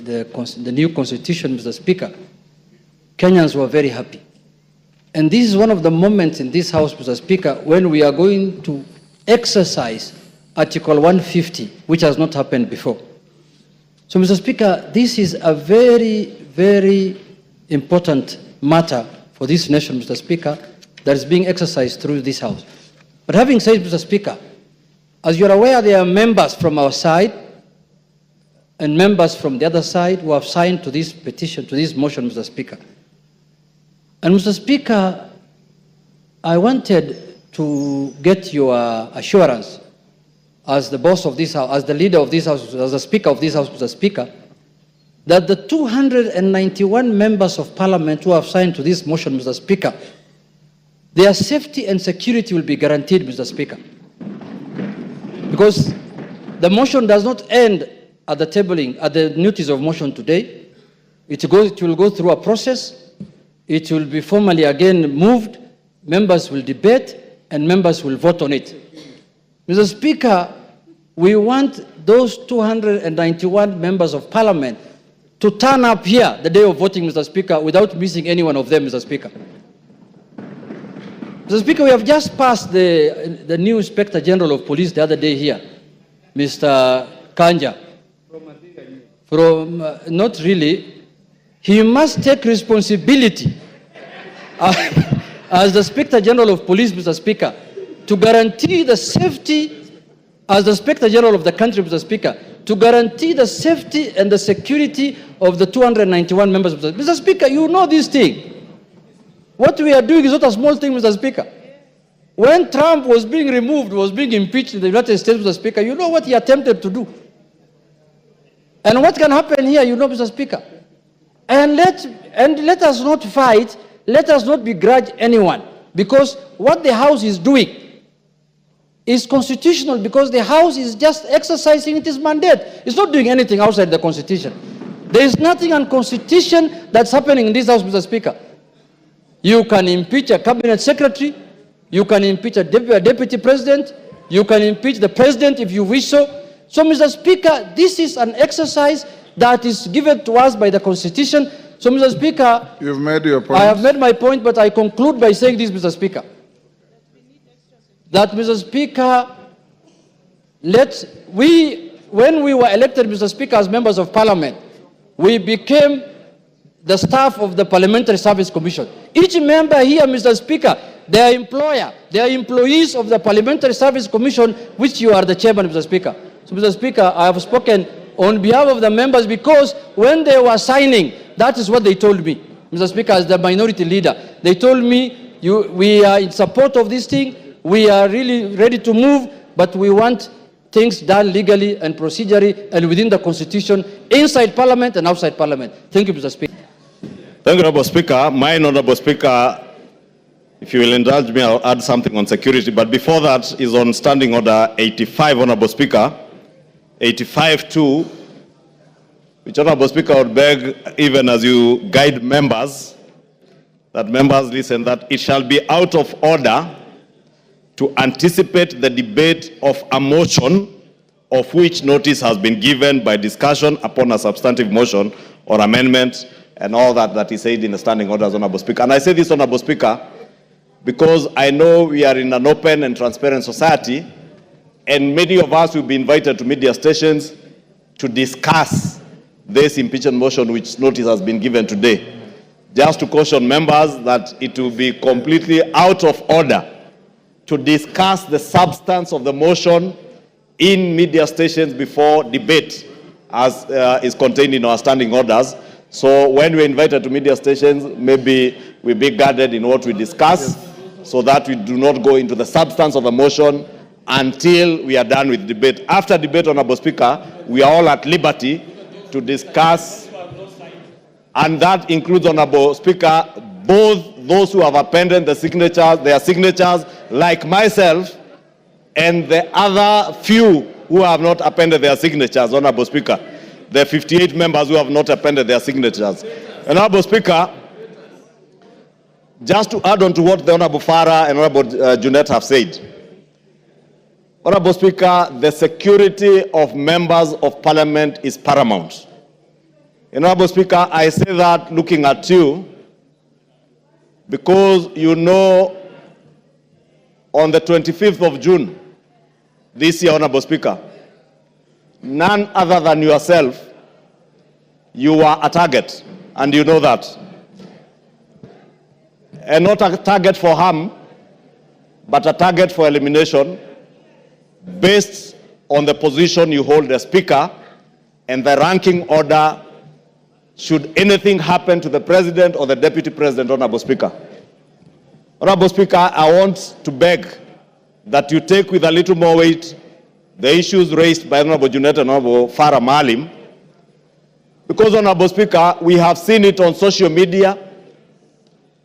the new constitution, Mr. Speaker, Kenyans were very happy. And this is one of the moments in this House, Mr. Speaker, when we are going to exercise Article 150, which has not happened before. So, Mr. Speaker, this is a very, very important matter for this nation, Mr. Speaker, that is being exercised through this House. But having said, Mr. Speaker, as you're aware, there are members from our side and members from the other side who have signed to this petition, to this motion, Mr. Speaker. And, Mr. Speaker, I wanted to get your assurance as the boss of this House, as the leader of this House, as the Speaker of this House, Mr. Speaker, that the 291 members of Parliament who have signed to this motion, Mr. Speaker, their safety and security will be guaranteed, Mr. Speaker. Because the motion does not end at the tabling, at the notice of motion today. It will go through a process. It will be formally again moved. Members will debate and members will vote on it. Mr. Speaker, we want those 291 members of Parliament to turn up here the day of voting, Mr. Speaker, without missing any one of them, Mr. Speaker. Mr. Speaker, we have just passed the new Inspector General of Police the other day here, Mr. Kanja. Not really. He must take responsibility as the Inspector General of Police, Mr. Speaker, to guarantee the safety, as the Inspector General of the country, Mr. Speaker, to guarantee the safety and the security of the 291 members. Mr. Speaker, you know this thing. What we are doing is not a small thing, Mr. Speaker. When Trump was being removed, was being impeached in the United States, Mr. Speaker, you know what he attempted to do. And what can happen here, you know, Mr. Speaker. And let us not fight, let us not begrudge anyone, because what the House is doing is constitutional, because the House is just exercising its mandate. It's not doing anything outside the Constitution. There is nothing unconstitutional that's happening in this House, Mr. Speaker. You can impeach a cabinet secretary, you can impeach a deputy president, you can impeach the president if you wish so. So, Mr. Speaker, this is an exercise that is given to us by the Constitution. So, Mr. Speaker, you've made your point. I have made my point, but I conclude by saying this, Mr. Speaker. That, Mr. Speaker, when we were elected, Mr. Speaker, as members of Parliament, we became the staff of the Parliamentary Service Commission. Each member here, Mr. Speaker, their employer, they are employees of the Parliamentary Service Commission, which you are the chairman, Mr. Speaker. So, Mr. Speaker, I have spoken on behalf of the members because when they were signing, that is what they told me. Mr. Speaker, as the minority leader, they told me, we are in support of this thing, we are really ready to move, but we want things done legally and procedurally and within the Constitution, inside Parliament and outside Parliament. Thank you, Mr. Speaker. Thank you, Honourable Speaker. My Honourable Speaker, if you will indulge me, I'll add something on security. But before that is on Standing Order 85, Honourable Speaker. 85-2, which, Honourable Speaker, I would beg, even as you guide members, that members listen, that it shall be out of order to anticipate the debate of a motion of which notice has been given by discussion upon a substantive motion or amendment and all that is said in the standing orders, Honourable Speaker. And I say this, Honourable Speaker, because I know we are in an open and transparent society, and many of us will be invited to media stations to discuss this impeachment motion which notice has been given today. Just to caution members that it will be completely out of order to discuss the substance of the motion in media stations before debate, as is contained in our standing orders. So when we're invited to media stations, maybe we be guarded in what we discuss, so that we do not go into the substance of the motion until we are done with debate. After debate, Honourable Speaker, we are all at liberty to discuss, and that includes, Honourable Speaker, both those who have appended their signatures, like myself, and the other few who have not appended their signatures, Honourable Speaker. There are 58 members who have not appended their signatures. Honourable Speaker, just to add on to what the Honourable Farah and Honourable Junet have said, Honourable Speaker, the security of members of Parliament is paramount. Honorable Speaker, I say that looking at you because you know on the 25th of June this year, Honorable Speaker, none other than yourself, you were a target, and you know that. And not a target for harm, but a target for elimination based on the position you hold as Speaker and the ranking order should anything happen to the President or the Deputy President, Honorable Speaker. Honorable Speaker, I want to beg that you take with a little more weight the issues raised by Honorable Junet and Honorable Farah Maalim, because, Honorable Speaker, we have seen it on social media.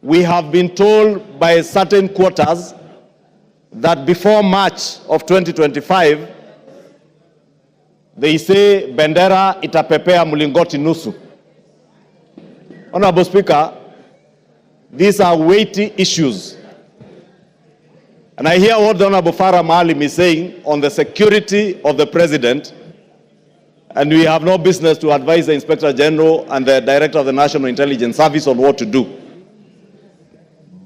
We have been told by certain quarters that before March of 2025, they say bendera itapepea mlingoti nusu. Honorable Speaker, these are weighty issues. And I hear what the Honorable Farah Maalim is saying on the security of the President, and we have no business to advise the Inspector General and the Director of the National Intelligence Service on what to do.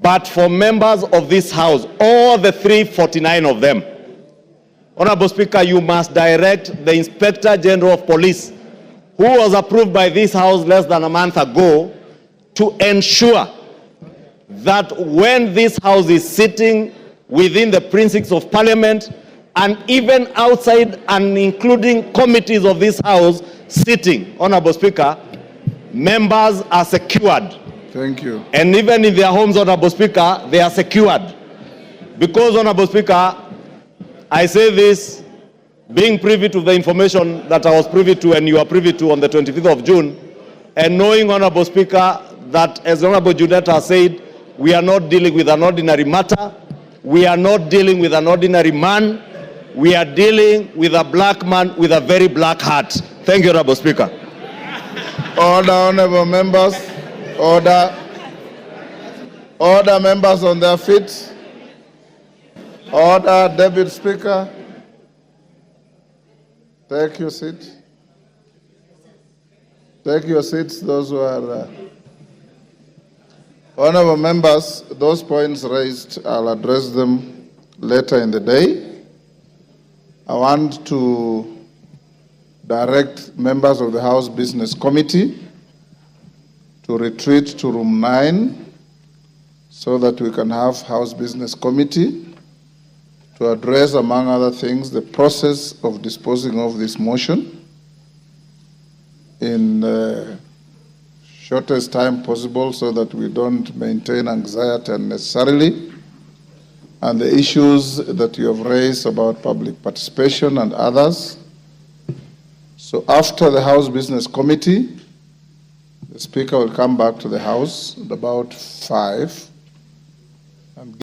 But for members of this House, all the 349 of them, Honorable Speaker, you must direct the Inspector General of Police, who was approved by this House less than a month ago, to ensure that when this House is sitting within the precincts of Parliament, and even outside and including committees of this House sitting, Honorable Speaker, members are secured. Thank you. And even in their homes, Honorable Speaker, they are secured. Because, Honorable Speaker, I say this, being privy to the information that I was privy to and you are privy to on the 25th of June, and knowing, Honorable Speaker, that as Honorable Junet has said, we are not dealing with an ordinary matter, we are not dealing with an ordinary man, we are dealing with a black man with a very black heart. Thank you, Honorable Speaker. Order, honorable members. Order. Order, members on their feet. Order, Deputy Speaker. Take your seat. Take your seats, those who are Honorable members, those points raised, I'll address them later in the day. I want to direct members of the House Business Committee to retreat to room 9 so that we can have House Business Committee to address, among other things, the process of disposing of this motion in the shortest time possible so that we don't maintain anxiety unnecessarily, and the issues that you have raised about public participation and others. So after the House Business Committee, the Speaker will come back to the House at about 5